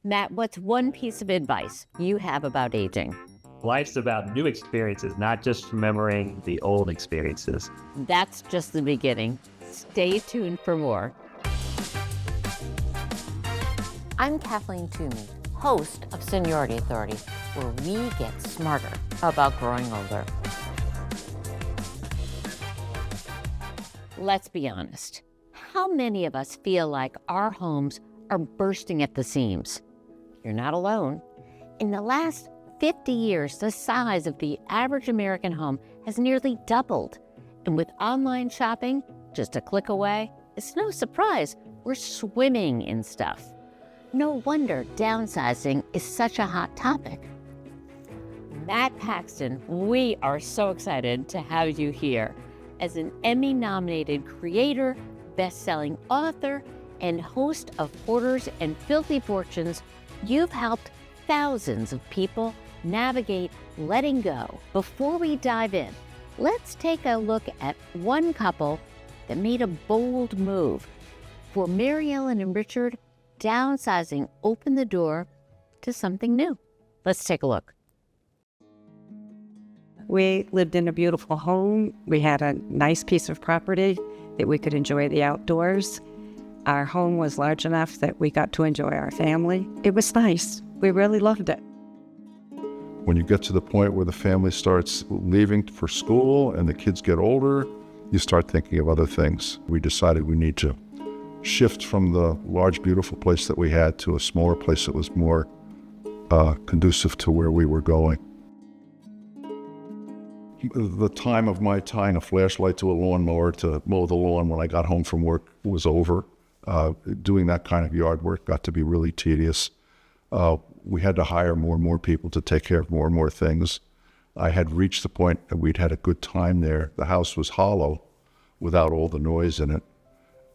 Matt, what's one piece of advice you have about aging? Life's about new experiences, not just remembering the old experiences. That's just the beginning. Stay tuned for more. I'm Kathleen Toomey, host of Seniority Authority, where we get smarter about growing older. Let's be honest. How many of us feel like our homes are bursting at the seams? You're not alone. In the last 50 years, the size of the average American home has nearly doubled. And with online shopping just a click away, it's no surprise we're swimming in stuff. No wonder downsizing is such a hot topic. Matt Paxton, we are so excited to have you here. As an Emmy-nominated creator, best-selling author, and host of Hoarders and Filthy Fortunes, you've helped thousands of people navigate letting go. Before we dive in, let's take a look at one couple that made a bold move. For Mary Ellen and Richard, downsizing opened the door to something new. Let's take a look. We lived in a beautiful home. We had a nice piece of property that we could enjoy the outdoors. Our home was large enough that we got to enjoy our family. It was nice. We really loved it. When you get to the point where the family starts leaving for school and the kids get older, you start thinking of other things. We decided we need to shift from the large, beautiful place that we had to a smaller place that was more conducive to where we were going. The time of my tying a flashlight to a lawnmower to mow the lawn when I got home from work was over. Doing that kind of yard work got to be really tedious. We had to hire more and more people to take care of more and more things. I had reached the point that we'd had a good time there. The house was hollow without all the noise in it.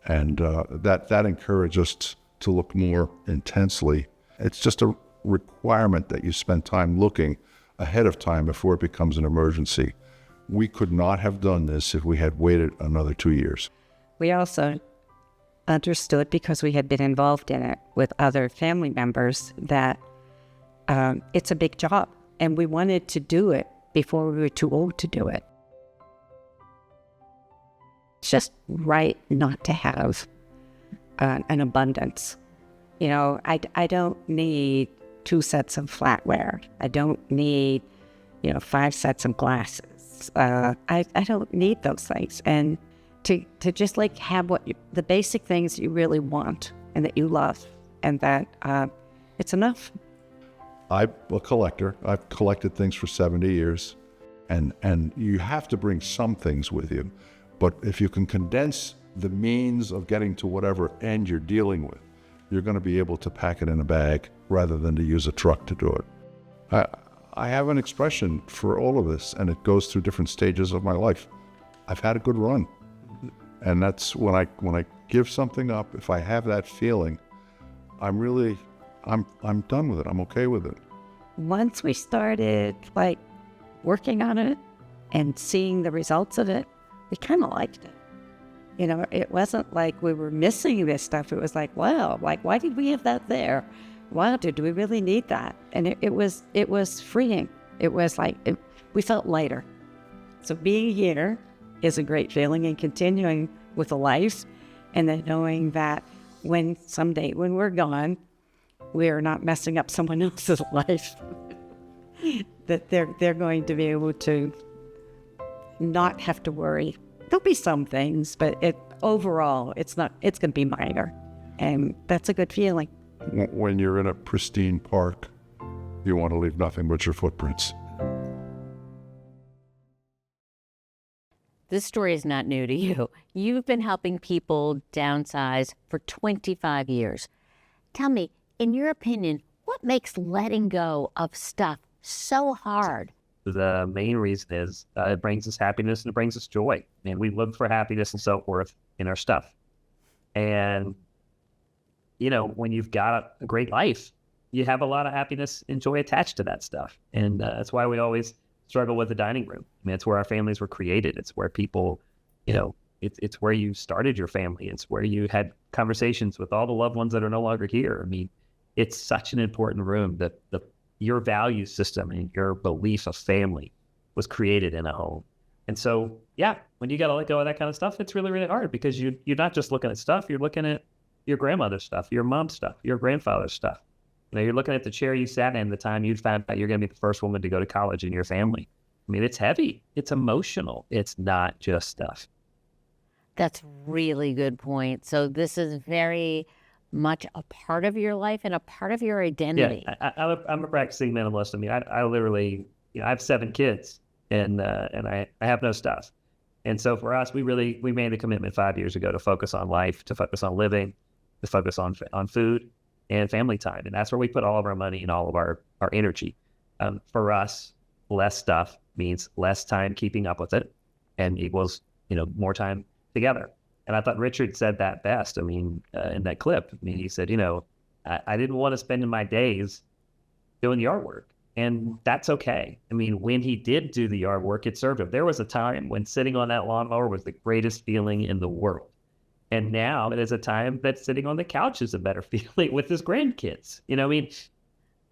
And that encouraged us to look more intensely. It's just a requirement that you spend time looking ahead of time before it becomes an emergency. We could not have done this if we had waited another 2 years. We also understood, because we had been involved in it with other family members, that it's a big job, and we wanted to do it before we were too old to do it. It's just right not to have an abundance. You know, I don't need 2 sets of flatware. I don't need, 5 sets of glasses. I don't need those things. And to just like have the basic things you really want and that you love, and that it's enough. I'm a collector. I've collected things for 70 years, and you have to bring some things with you. But if you can condense the means of getting to whatever end you're dealing with, you're going to be able to pack it in a bag rather than to use a truck to do it. I have an expression for all of this, and it goes through different stages of my life. I've had a good run. And that's when I give something up, if I have that feeling, I'm done with it. I'm okay with it. Once we started working on it and seeing the results of it, we kind of liked it. It wasn't like we were missing this stuff. It was like, wow, why did we have that there? Wow, did we really need that? And it was freeing. It was we felt lighter. So being here is a great feeling, and continuing with a life, and then knowing that someday when we're gone, we are not messing up someone else's life. That they're going to be able to not have to worry. There'll be some things, but overall, it's going to be minor, and that's a good feeling. When you're in a pristine park, you want to leave nothing but your footprints. This story is not new to you. You've been helping people downsize for 25 years. Tell me, in your opinion, what makes letting go of stuff so hard? The main reason is it brings us happiness and it brings us joy. And we look for happiness and self-worth in our stuff. And, when you've got a great life, you have a lot of happiness and joy attached to that stuff. And that's why we always struggle with the dining room. I mean, it's where our families were created. It's where people, it's where you started your family. It's where you had conversations with all the loved ones that are no longer here. I mean, it's such an important room that your value system and your belief of family was created in a home. And so, yeah, when you got to let go of that kind of stuff, it's really, really hard because you're not just looking at stuff, you're looking at your grandmother's stuff, your mom's stuff, your grandfather's stuff. You know, you're looking at the chair you sat in the time you found out you're going to be the first woman to go to college in your family. I mean, it's heavy. It's emotional. It's not just stuff. That's really good point. So this is very much a part of your life and a part of your identity. Yeah, I'm a practicing minimalist. I mean, I literally, I have 7 kids and I have no stuff. And so for us, we made a commitment 5 years ago to focus on life, to focus on living, to focus on food and family time. And that's where we put all of our money and all of our energy. For us, less stuff means less time keeping up with it and equals, more time together. And I thought Richard said that best. I mean, in that clip, he said, I didn't want to spend my days doing the yard work. And that's okay. I mean, when he did do the yard work, it served him. There was a time when sitting on that lawnmower was the greatest feeling in the world. And now it is a time that sitting on the couch is a better feeling with his grandkids.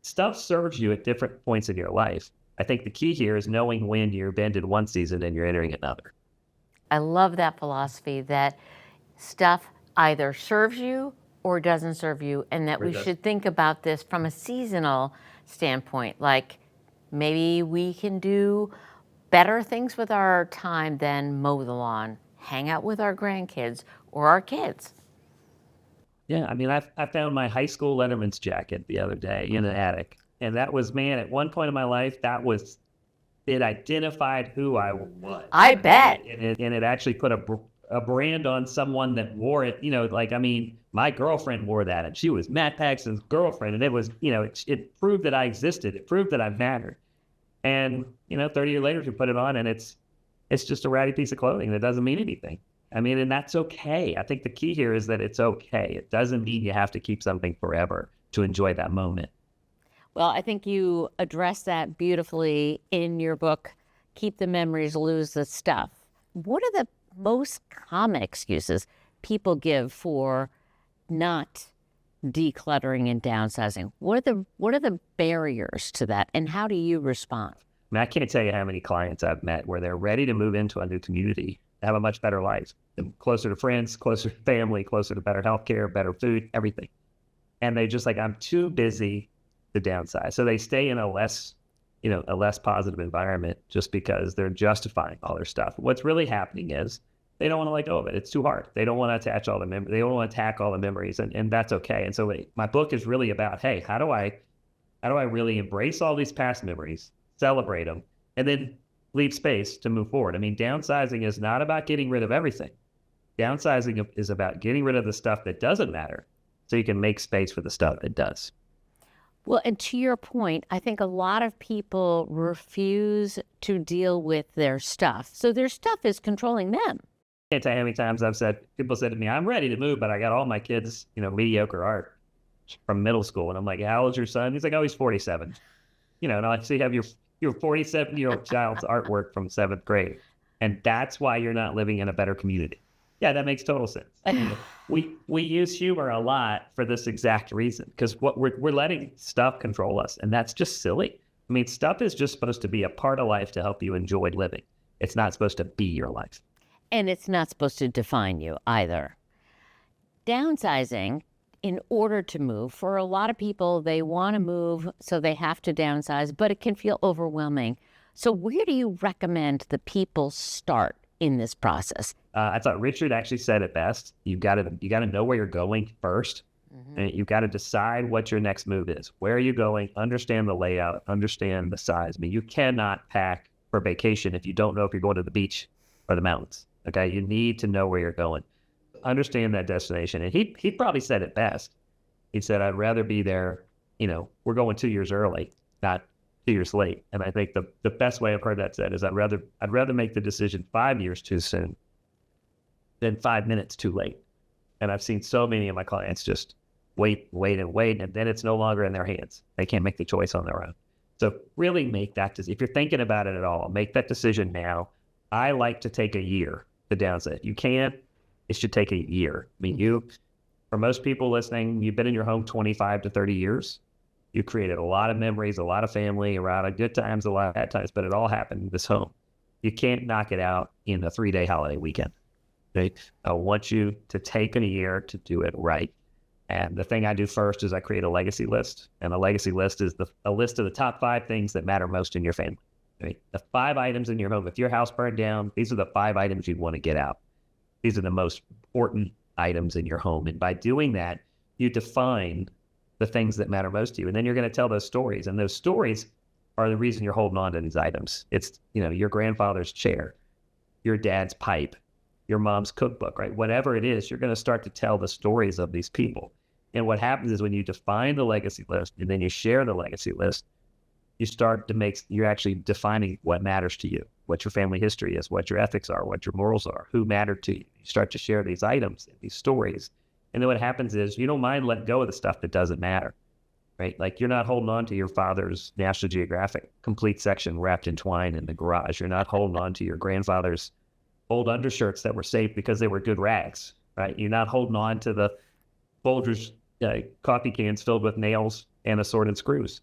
Stuff serves you at different points in your life. I think the key here is knowing when you've ended one season and you're entering another. I love that philosophy that stuff either serves you or doesn't serve you, and that we should think about this from a seasonal standpoint. Like maybe we can do better things with our time than mow the lawn, hang out with our grandkids or our kids. Yeah, I mean, I found my high school Letterman's jacket the other day in an attic. And that was, man, at one point in my life, it identified who I was. I bet. And it actually put a brand on someone that wore it. My girlfriend wore that, and she was Matt Paxton's girlfriend. And it was, it proved that I existed. It proved that I mattered. And, 30 years later, you put it on, and it's just a ratty piece of clothing that doesn't mean anything. I mean, and that's okay. I think the key here is that it's okay. It doesn't mean you have to keep something forever to enjoy that moment. Well, I think you address that beautifully in your book, Keep the Memories, Lose the Stuff. What are the most common excuses people give for not decluttering and downsizing? What are the barriers to that, and how do you respond? I mean, I can't tell you how many clients I've met where they're ready to move into a new community, have a much better life, closer to friends, closer to family, closer to better healthcare, better food, everything. And they just I'm too busy to downsize. So they stay in a less positive environment just because they're justifying all their stuff. What's really happening is they don't want to let go of it. It's too hard. They don't want to attach all the memories. They don't want to attack all the memories, and that's okay. And so my book is really about, hey, how do I really embrace all these past memories, celebrate them, and then leave space to move forward? I mean, downsizing is not about getting rid of everything. Downsizing is about getting rid of the stuff that doesn't matter so you can make space for the stuff that does. Well, and to your point, I think a lot of people refuse to deal with their stuff. So their stuff is controlling them. I can't tell you how many times people said to me, I'm ready to move, but I got all my kids, mediocre art from middle school. And I'm like, how old's your son? He's like, oh, he's 47. And I see you have your 47-year-old child's artwork from 7th grade. And that's why you're not living in a better community. Yeah, that makes total sense. We use humor a lot for this exact reason, because what we're letting stuff control us, and that's just silly. I mean, stuff is just supposed to be a part of life to help you enjoy living. It's not supposed to be your life. And it's not supposed to define you either. Downsizing, in order to move, for a lot of people, they want to move, so they have to downsize, but it can feel overwhelming. So where do you recommend the people start in this process? I thought Richard actually said it best. You got to know where you're going first. Mm-hmm. And you've got to decide what your next move is. Where are you going? Understand the layout. Understand the size. I mean, you cannot pack for vacation if you don't know if you're going to the beach or the mountains. Okay, you need to know where you're going. Understand that destination. And he probably said it best. He said, "I'd rather be there. We're going 2 years early, not 2 years late." And I think the best way I've heard that said is, I'd rather make the decision 5 years too soon than 5 minutes too late. And I've seen so many of my clients just wait, and then it's no longer in their hands. They can't make the choice on their own. So really make that decision. If you're thinking about it at all, make that decision now. I like to take a year to downsize. You can, it should take a year. I mean, For most people listening, you've been in your home 25 to 30 years. You created a lot of memories, a lot of family, a lot of good times, a lot of bad times, but it all happened in this home. You can't knock it out in a 3-day holiday weekend. Right? I want you to take a year to do it right. And the thing I do first is I create a legacy list. And a legacy list is a list of the top 5 things that matter most in your family. Right? The 5 items in your home. If your house burned down, these are the 5 items you'd want to get out. These are the most important items in your home. And by doing that, you define the things that matter most to you. And then you're going to tell those stories. And those stories are the reason you're holding on to these items. It's, your grandfather's chair, your dad's pipe, your mom's cookbook, right? Whatever it is, you're going to start to tell the stories of these people. And what happens is when you define the legacy list and then you share the legacy list, you're actually defining what matters to you, what your family history is, what your ethics are, what your morals are, who matter to you. You start to share these items and these stories. And then what happens is you don't mind letting go of the stuff that doesn't matter, right? Like you're not holding on to your father's National Geographic complete section wrapped in twine in the garage. You're not holding on to your grandfather's old undershirts that were safe because they were good rags, right? You're not holding on to the Folgers coffee cans filled with nails and assorted screws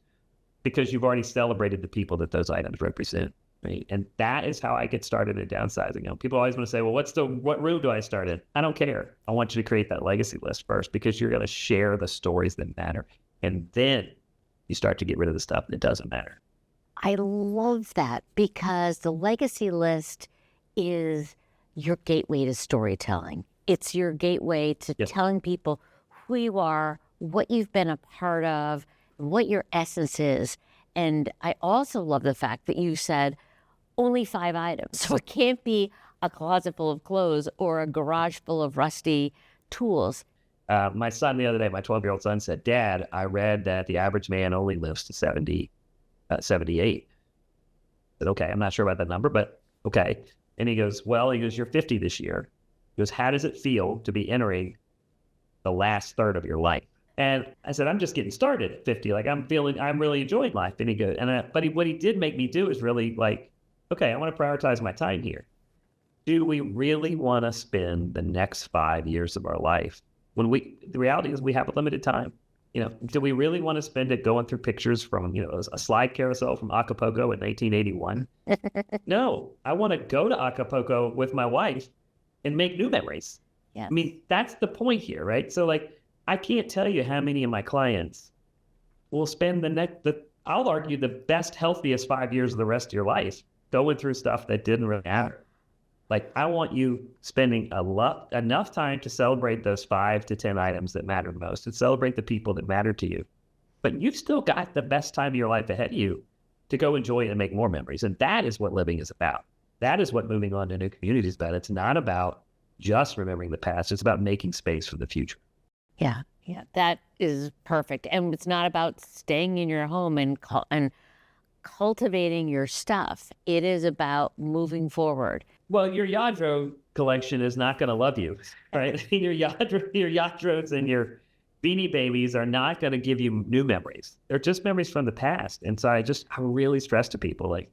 because you've already celebrated the people that those items represent, right? And that is how I get started in downsizing. People always want to say, well, what room do I start in? I don't care. I want you to create that legacy list first because you're going to share the stories that matter. And then you start to get rid of the stuff that doesn't matter. I love that because the legacy list is your gateway to storytelling. It's your gateway to telling people who you are, what you've been a part of, what your essence is. And I also love the fact that you said only 5 items. So it can't be a closet full of clothes or a garage full of rusty tools. My son the other day, my 12-year-old son said, Dad, I read that the average man only lives to 78. I said, okay, I'm not sure about that number, but okay. And he goes, you're 50 this year. He goes, how does it feel to be entering the last third of your life? And I said, I'm just getting started at 50. Like I'm really enjoying life. And he goes, what he did make me do is really like, okay, I want to prioritize my time here. Do we really want to spend the next 5 years of our life the reality is we have a limited time? Do we really want to spend it going through pictures from, a slide carousel from Acapulco in 1981? No, I want to go to Acapulco with my wife and make new memories. Yeah. I mean, that's the point here, right? So I can't tell you how many of my clients will spend I'll argue the best, healthiest 5 years of the rest of your life going through stuff that didn't really matter. I want you spending enough time to celebrate those 5 to 10 items that matter most and celebrate the people that matter to you. But you've still got the best time of your life ahead of you to go enjoy it and make more memories. And that is what living is about. That is what moving on to new communities is about. It's not about just remembering the past. It's about making space for the future. Yeah, that is perfect. And it's not about staying in your home and cultivating your stuff. It is about moving forward. Well, your Yadro collection is not going to love you, right? Your Yadros and your Beanie Babies are not going to give you new memories. They're just memories from the past. And so I really stress to people, I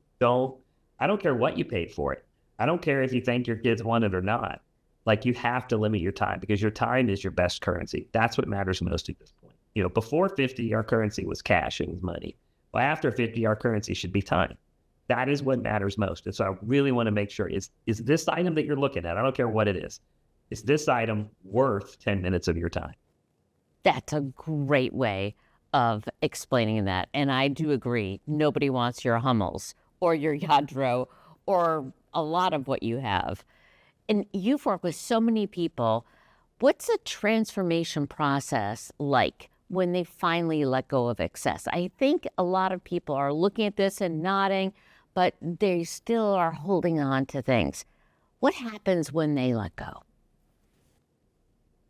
don't care what you paid for it. I don't care if you think your kids want it or not. You have to limit your time because your time is your best currency. That's what matters most at this point. Before 50, our currency was cash, it was money. Well, after 50, our currency should be time. That is what matters most. And so I really want to make sure, is this item that you're looking at, I don't care what it is this item worth 10 minutes of your time? That's a great way of explaining that. And I do agree. Nobody wants your Hummels or your Yadro or a lot of what you have. And you've worked with so many people. What's a transformation process like when they finally let go of excess? I think a lot of people are looking at this and nodding, but they still are holding on to things. What happens when they let go?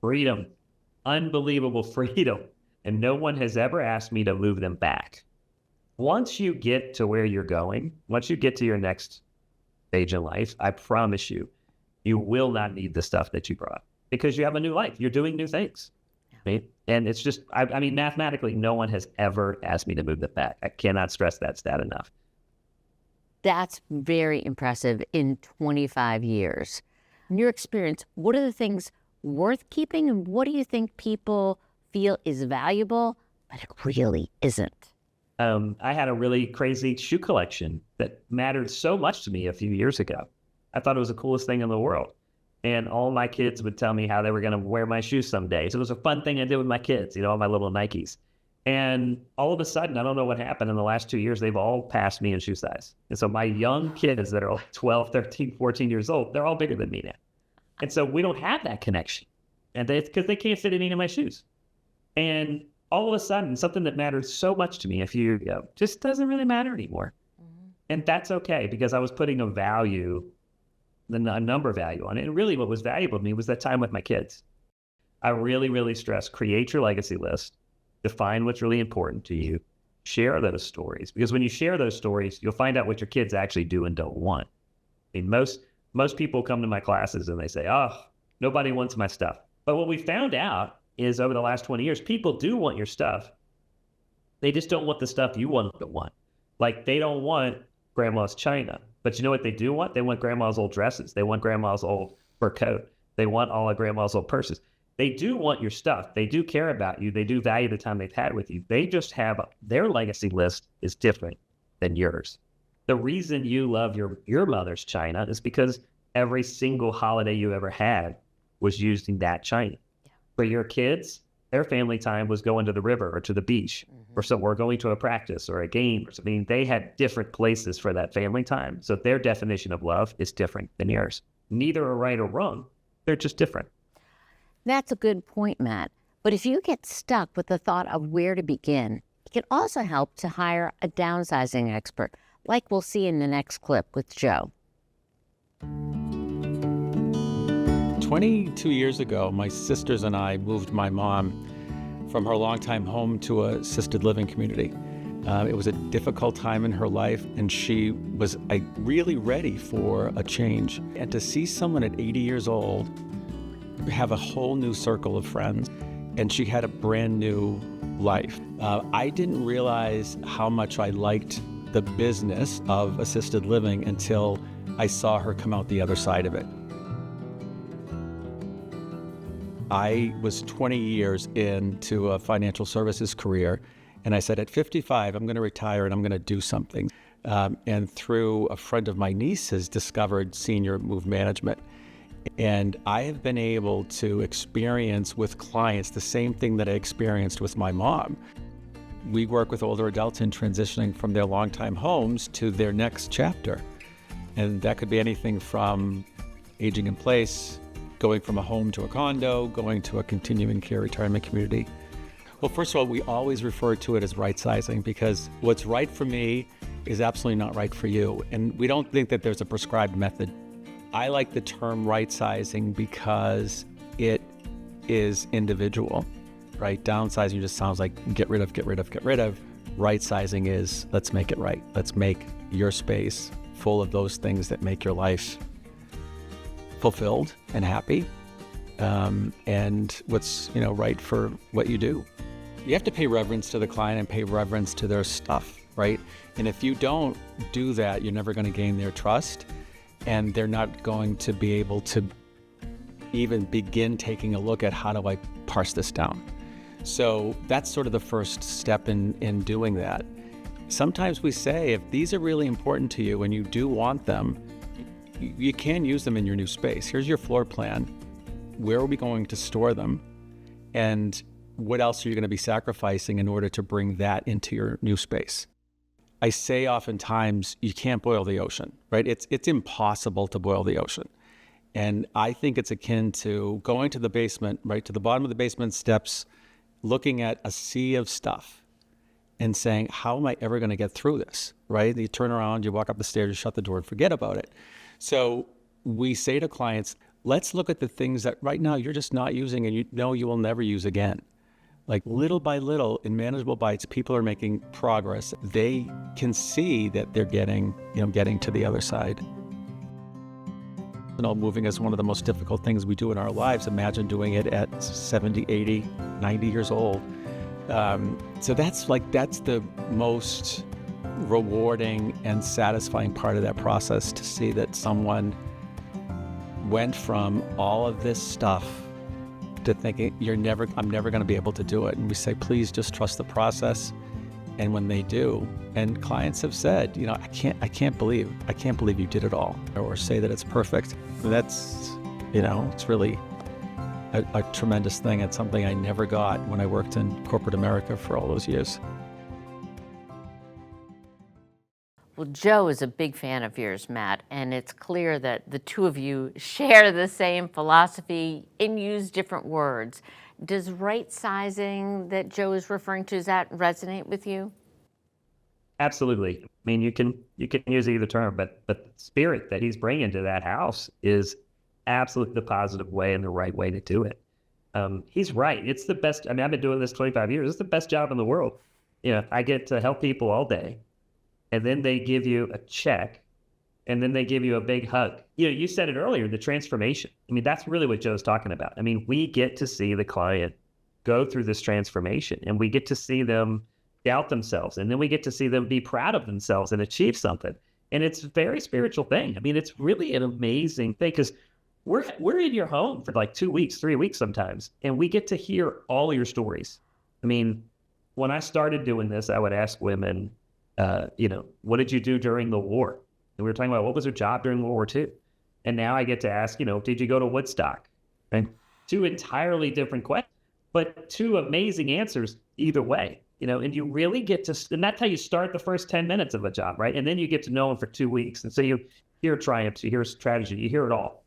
Freedom, unbelievable freedom. And no one has ever asked me to move them back. Once you get to where you're going, once you get to your next stage in life, I promise you, you will not need the stuff that you brought because you have a new life. You're doing new things. Right? And it's just, mathematically, no one has ever asked me to move them back. I cannot stress that stat enough. That's very impressive in 25 years. In your experience, what are the things worth keeping, and what do you think people feel is valuable, but it really isn't? I had a really crazy shoe collection that mattered so much to me a few years ago. I thought it was the coolest thing in the world. And all my kids would tell me how they were going to wear my shoes someday. So it was a fun thing I did with my kids, all my little Nikes. And all of a sudden, I don't know what happened in the last 2 years, they've all passed me in shoe size. And so my young kids that are 12, 13, 14 years old, they're all bigger than me now. And so we don't have that connection. And it's because they can't fit in any of my shoes. And all of a sudden, something that mattered so much to me a few years ago just doesn't really matter anymore. Mm-hmm. And that's okay, because I was putting a number value on it. And really what was valuable to me was that time with my kids. I really, really stress, create your legacy list, define what's really important to you, share those stories. Because when you share those stories, you'll find out what your kids actually do and don't want. I mean, most people come to my classes and they say, oh, nobody wants my stuff. But what we found out is over the last 20 years, people do want your stuff. They just don't want the stuff you want them to want. Like, they don't want grandma's china. But you know what they do want? They want grandma's old dresses. They want grandma's old fur coat. They want all of grandma's old purses. They do want your stuff. They do care about you. They do value the time they've had with you. They just have their legacy list is different than yours. The reason you love your mother's china is because every single holiday you ever had was using that china. Yeah. For your kids, their family time was going to the river or to the beach, or somewhere, going to a practice or a game or something. They had different places for that family time. So their definition of love is different than yours. Neither are right or wrong. They're just different. That's a good point, Matt. But if you get stuck with the thought of where to begin, it can also help to hire a downsizing expert, like we'll see in the next clip with Joe. 22 years ago, my sisters and I moved my mom from her longtime home to a assisted living community. It was a difficult time in her life, and she was really ready for a change. And to see someone at 80 years old have a whole new circle of friends, and she had a brand new life. I didn't realize how much I liked the business of assisted living until I saw her come out the other side of it. I was 20 years into a financial services career, and I said, at 55, I'm going to retire and I'm going to do something. And through a friend of my niece's, discovered Senior Move Management. And I have been able to experience with clients the same thing that I experienced with my mom. We work with older adults in transitioning from their longtime homes to their next chapter. And that could be anything from aging in place, going from a home to a condo, going to a continuing care retirement community. Well, first of all, we always refer to it as right sizing, because what's right for me is absolutely not right for you. And we don't think that there's a prescribed method. I like the term right sizing because it is individual, right? Downsizing just sounds like get rid of. Right sizing is let's make it right. Let's make your space full of those things that make your life fulfilled and happy, and what's right for what you do. You have to pay reverence to the client and pay reverence to their stuff, right? And if you don't do that, you're never going to gain their trust, and they're not going to be able to even begin taking a look at how do I parse this down. So that's sort of the first step in doing that. Sometimes we say, if these are really important to you and you do want them, you can use them in your new space. Here's your floor plan. Where are we going to store them? And what else are you going to be sacrificing in order to bring that into your new space? I say oftentimes, you can't boil the ocean, right? It's impossible to boil the ocean. And I think it's akin to going to the basement, right, to the bottom of the basement steps, looking at a sea of stuff and saying, how am I ever going to get through this, right? You turn around, you walk up the stairs, you shut the door and forget about it. So we say to clients, let's look at the things that right now you're just not using and you know you will never use again. Like little by little, in manageable bites, people are making progress. They can see that they're getting to the other side. Moving is one of the most difficult things we do in our lives. Imagine doing it at 70, 80, 90 years old. So that's the most rewarding and satisfying part of that process, to see that someone went from all of this stuff to thinking I'm never going to be able to do it. And we say, please just trust the process. And when they do, and clients have said, I can't believe you did it all, or say that it's perfect. That's, it's really a tremendous thing. It's something I never got when I worked in corporate America for all those years. Well, Joe is a big fan of yours, Matt, and it's clear that the two of you share the same philosophy and use different words. Does right sizing that Joe is referring to, does that resonate with you? Absolutely. I mean, you can use either term, but the spirit that he's bringing to that house is absolutely the positive way and the right way to do it. He's right. It's the best. I mean, I've been doing this 25 years. It's the best job in the world. I get to help people all day, and then they give you a check, and then they give you a big hug. You said it earlier, the transformation. I mean, that's really what Joe's talking about. I mean, we get to see the client go through this transformation, and we get to see them doubt themselves, and then we get to see them be proud of themselves and achieve something. And it's a very spiritual thing. I mean, it's really an amazing thing, because we're in your home for like 2 weeks, 3 weeks sometimes, and we get to hear all your stories. I mean, when I started doing this, I would ask women, what did you do during the war? And we were talking about what was their job during World War II. And now I get to ask, did you go to Woodstock? And two entirely different questions, but two amazing answers either way. And you really get to, and that's how you start the first 10 minutes of a job, right? And then you get to know them for 2 weeks. And so you hear triumphs, you hear strategy, you hear it all.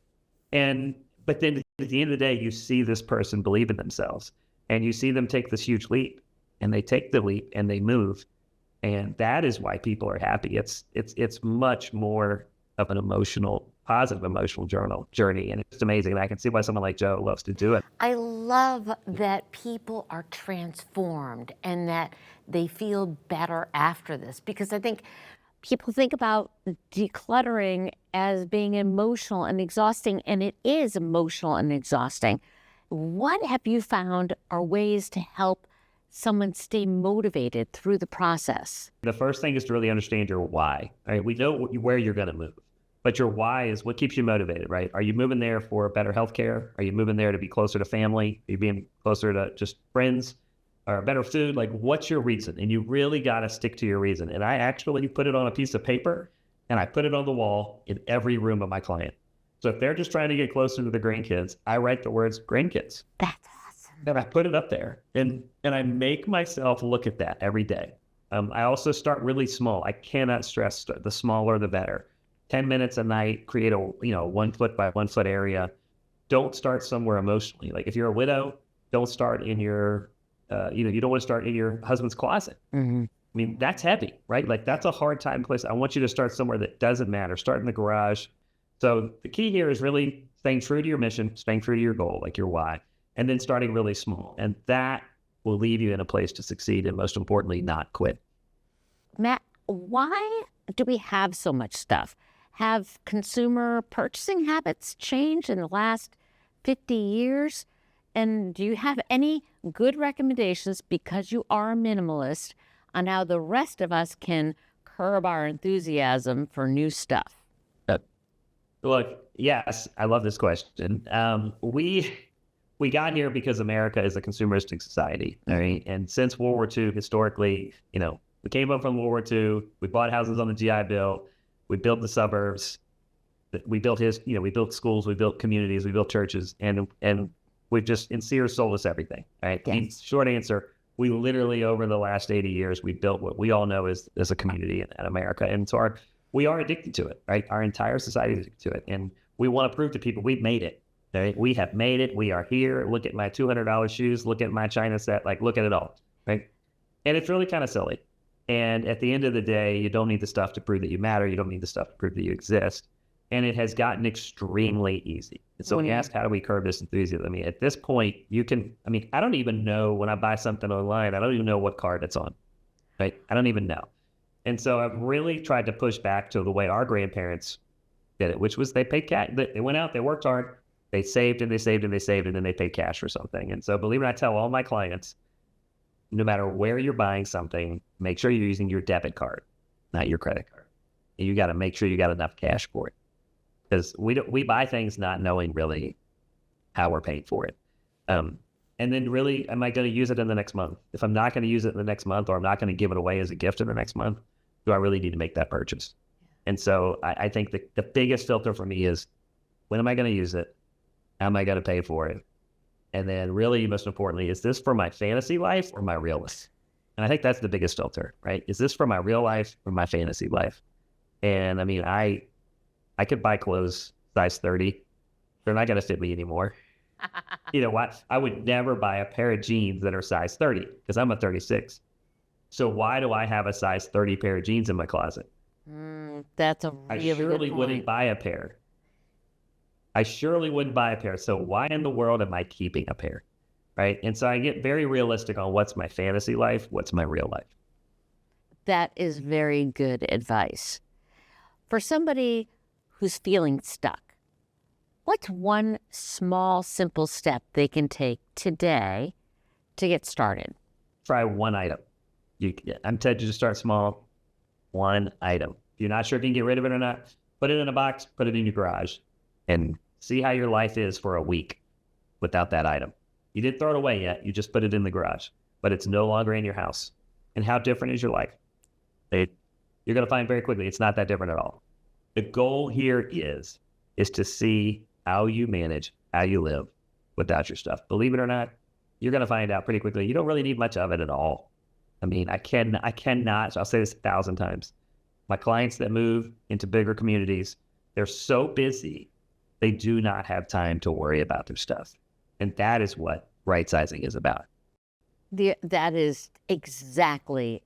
But then at the end of the day, you see this person believe in themselves, and you see them take this huge leap, and they take the leap and they move. And that is why people are happy. It's much more of an positive emotional journey. And it's amazing. And I can see why someone like Joe loves to do it. I love that people are transformed and that they feel better after this, because I think people think about decluttering as being emotional and exhausting, and it is emotional and exhausting. What have you found are ways to help someone stay motivated through the process? The first thing is to really understand your why. Right? We know where you're going to move, but your why is what keeps you motivated, right? Are you moving there for better healthcare? Are you moving there to be closer to family? Are you being closer to just friends or better food? Like, what's your reason? And you really got to stick to your reason. And I actually put it on a piece of paper, and I put it on the wall in every room of my client. So if they're just trying to get closer to the grandkids, I write the words grandkids. That's awesome. And I put it up there, and I make myself look at that every day. I also start really small. I cannot stress the smaller the better. 10 minutes a night, create a 1 foot by 1 foot area. Don't start somewhere emotionally. Like if you're a widow, don't start in your, you don't want to start in your husband's closet. Mm-hmm. I mean, that's heavy, right? Like that's a hard time place. I want you to start somewhere that doesn't matter. Start in the garage. So the key here is really staying true to your mission, staying true to your goal, like your why, and then starting really small. And that will leave you in a place to succeed, and most importantly, not quit. Matt, why do we have so much stuff? Have consumer purchasing habits changed in the last 50 years? And do you have any good recommendations, because you are a minimalist, on how the rest of us can curb our enthusiasm for new stuff? Look, yes, I love this question. We got here because America is a consumeristic society, right? And since World War II, historically, we came up from World War II. We bought houses on the GI Bill. We built the suburbs. We built we built schools. We built communities. We built churches, and we've just, and Sears sold us everything, right? Yes. And short answer, we literally over the last 80 years, we built what we all know as a community in America, and so we are addicted to it, right? Our entire society is addicted to it, and we want to prove to people we've made it. Right? We have made it. We are here. Look at my $200 shoes. Look at my China set. Like, look at it all, right? And it's really kind of silly. And at the end of the day, you don't need the stuff to prove that you matter. You don't need the stuff to prove that you exist. And it has gotten extremely easy. And so when you ask, how do we curb this enthusiasm? I mean, at this point, I don't even know when I buy something online, I don't even know what card it's on, right? I don't even know. And so I've really tried to push back to the way our grandparents did it, which was they paid cash. They went out, they worked hard, they saved and they saved and they saved, and then they paid cash for something. And so believe it or not, I tell all my clients, no matter where you're buying something, make sure you're using your debit card, not your credit card. And you got to make sure you got enough cash for it, because we buy things not knowing really how we're paying for it. And then really, am I going to use it in the next month? If I'm not going to use it in the next month, or I'm not going to give it away as a gift in the next month, do I really need to make that purchase? And so I think the biggest filter for me is, when am I going to use it? How am I going to pay for it? And then really, most importantly, is this for my fantasy life or my real life? And I think that's the biggest filter, right? Is this for my real life or my fantasy life? And I mean, I could buy clothes size 30. They're not going to fit me anymore. You know what? I would never buy a pair of jeans that are size 30 because I'm a 36. So why do I have a size 30 pair of jeans in my closet? That's a I really surely good wouldn't point. buy a pair. I surely wouldn't buy a pair. So why in the world am I keeping a pair? Right? And so I get very realistic on what's my fantasy life, what's my real life. That is very good advice. For somebody who's feeling stuck, what's one small, simple step they can take today to get started? Try one item. I'm telling you to start small. One item. If you're not sure if you can get rid of it or not, put it in a box, put it in your garage, and see how your life is for a week without that item. You didn't throw it away yet. You just put it in the garage, but it's no longer in your house. And how different is your life? You're going to find very quickly it's not that different at all. The goal here is to see how you manage, how you live without your stuff. Believe it or not, you're going to find out pretty quickly. You don't really need much of it at all. I mean, I cannot, so I'll say this 1,000 times. My clients that move into bigger communities, they're so busy, they do not have time to worry about their stuff. And that is what right sizing is about. That is exactly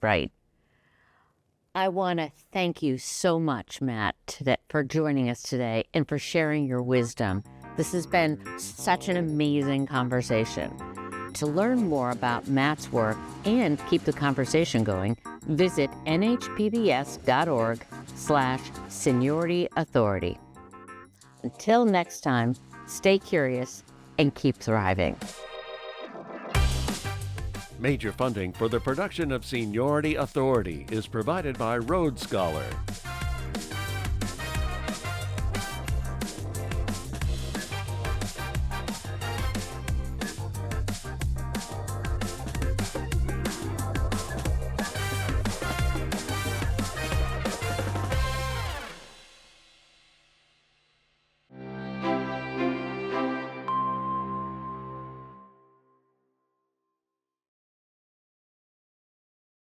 right. I want to thank you so much, Matt, for joining us today and for sharing your wisdom. This has been such an amazing conversation. To learn more about Matt's work and keep the conversation going, visit nhpbs.org/Seniority Authority. Until next time, stay curious and keep thriving. Major funding for the production of Seniority Authority is provided by Rhodes Scholar.